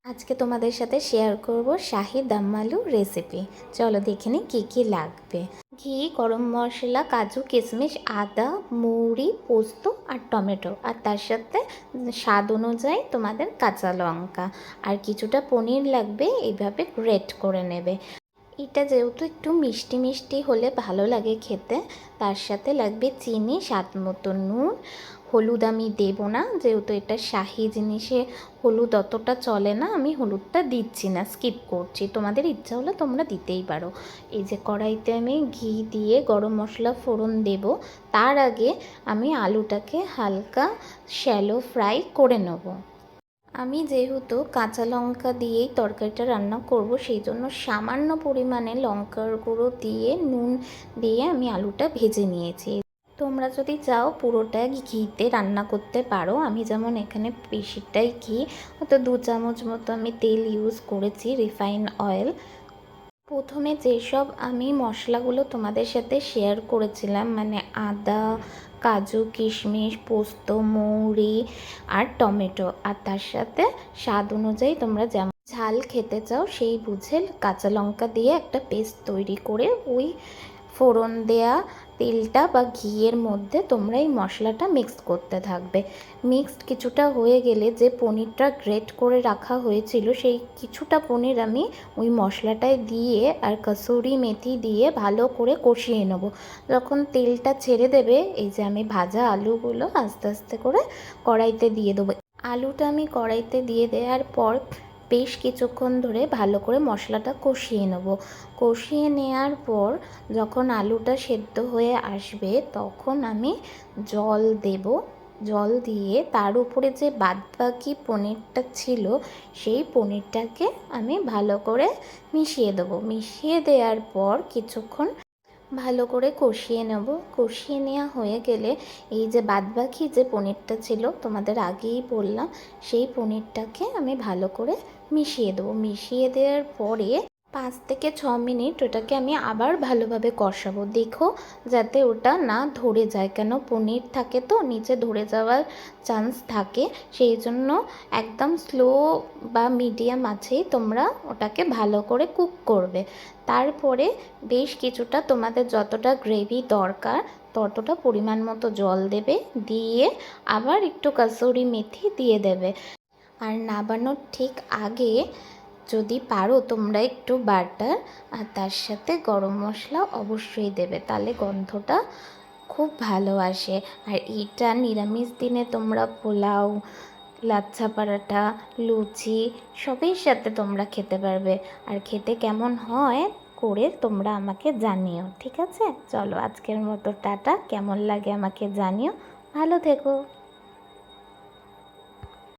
আজকে তোমাদের সাথে শেয়ার করব শাহি দম আলু রেসিপি। চলো দেখে নিই কী কী লাগবে। ঘি, গরম মশলা, কাজু, কিশমিশ, আদা, মৌরি, পোস্ত আর টমেটো, আর তার সাথে স্বাদ অনুযায়ী তোমাদের কাঁচা লঙ্কা, আর কিছুটা পনির লাগবে। এইভাবে গ্রেট করে নেবে। এটা যেহেতু একটু মিষ্টি মিষ্টি হলে ভালো লাগে খেতে, তার সাথে লাগবে চিনি, স্বাদ মতো নুন। হলুদ আমি দেবো না, যেহেতু এটা শাহি জিনিসে হলুদ অতটা চলে না, আমি হলুদটা দিচ্ছি না, স্কিপ করছি। তোমাদের ইচ্ছা হলে তোমরা দিতেই পারো। এই যে কড়াইতে আমি ঘি দিয়ে গরম মশলা ফোড়ন দেব। তার আগে আমি আলুটাকে হালকা শ্যালো ফ্রাই করে নেব। আমি যেহেতু কাঁচা লঙ্কা দিয়েই তরকারিটা রান্না করব, সেই জন্য সামান্য পরিমাণে লঙ্কার গুঁড়ো দিয়ে নুন দিয়ে আমি আলুটা ভেজে নিয়েছি। তোমরা যদি চাও পুরোটা ঘিতে রান্না করতে পারো। আমি যেমন এখানে বেশিটাই ঘি, হয়তো 2 চামচ মতো আমি তেল ইউজ করেছি, রিফাইন অয়েল। প্রথমে যেসব আমি মশলাগুলো তোমাদের সাথে শেয়ার করেছিলাম, মানে আদা, কাজু, কিশমিশ, পোস্ত, মৌরি আর টমেটো, আর তার সাথে স্বাদ অনুযায়ী তোমরা যেমন ঝাল খেতে চাও সেই বুঝে কাঁচা লঙ্কা দিয়ে একটা পেস্ট তৈরি করে ওই ফোড়ন দেয়া তেলটা বা ঘিয়ের মধ্যে তোমরা এই মশলাটা মিক্স করতে থাকবে। মিক্সড কিছুটা হয়ে গেলে যে পনিরটা গ্রেট করে রাখা হয়েছিল, সেই কিছুটা পনির আমি ওই মশলাটায় দিয়ে আর কসুরি মেথি দিয়ে ভালো করে কষিয়ে নেব। যখন তেলটা ছেড়ে দেবে, এই যে আমি ভাজা আলুগুলো আস্তে আস্তে করে কড়াইতে দিয়ে দেবো। আলুটা আমি কড়াইতে দিয়ে দেওয়ার পর বেশ কিছুক্ষণ ধরে ভালো করে মশলাটা কষিয়ে নেব। কষিয়ে নেওয়ার পর যখন আলুটা সেদ্ধ হয়ে আসবে, তখন আমি জল দেব। জল দিয়ে তার উপরে যে বাদবাকি পনিরটা ছিল, সেই পনিরটাকে আমি ভালো করে মিশিয়ে দেবো। মিশিয়ে দেওয়ার পর কিছুক্ষণ ভালো করে কষিয়ে নেব। কষিয়ে নেওয়া হয়ে গেলে এই যে বাদবাকি যে পনিরটা ছিল, তোমাদের আগেই বললাম, সেই পনিরটাকে আমি ভালো করে মিশিয়ে দেবো। মিশিয়ে দেওয়ার পরে 5 থেকে 6 মিনিট ওটাকে আমি আবার ভালোভাবে কষাবো। দেখো যাতে ওটা না ধরে যায়, কেন পনির থাকে তো নিচে ধরে যাওয়ার চান্স থাকে। সেই জন্য একদম স্লো বা মিডিয়াম আঁচেই তোমরা ওটাকে ভালো করে কুক করবে। তারপরে বেশ কিছুটা তোমাদের যতটা গ্রেভি দরকার ততটা পরিমাণ মতো জল দেবে, দিয়ে আবার একটু কসুরি মেথি দিয়ে দেবে। আর নামানোর ঠিক আগে যদি পারো তোমরা একটু বাটার আর তার সাথে গরম মশলা অবশ্যই দেবে, তাহলে গন্ধটা খুব ভালো আসে। আর এটা নিরামিষ দিনে তোমরা পোলাও, লাচ্ছা পরাঠা, লুচি সবের সাথে তোমরা খেতে পারবে। আর খেতে কেমন হয় করে তোমরা আমাকে জানিও, ঠিক আছে? চলো আজকের মতো টাটা। কেমন লাগে আমাকে জানিও। ভালো থেকো।